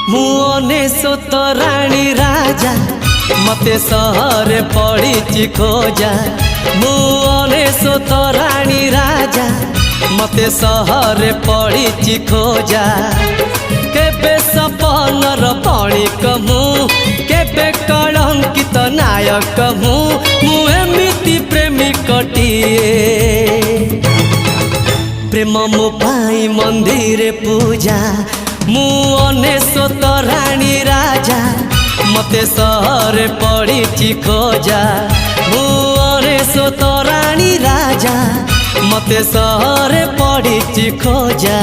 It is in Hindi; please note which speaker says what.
Speaker 1: मु अनेशत राणी राजा मते सहर पड़ी खोजा। मु अनेशत राणी राजा मते सहर पड़ी खोजा। केबे सपनर पणिक मु केबे कलंकित नायक मु एमिति प्रेमिकटिए। प्रेम मो पाई मंदिर पूजा मु अनेशत राणी राजा मते सहर पड़ी खोजा। मु अनेशत राणी राजा मते सहर पड़ी खोजा।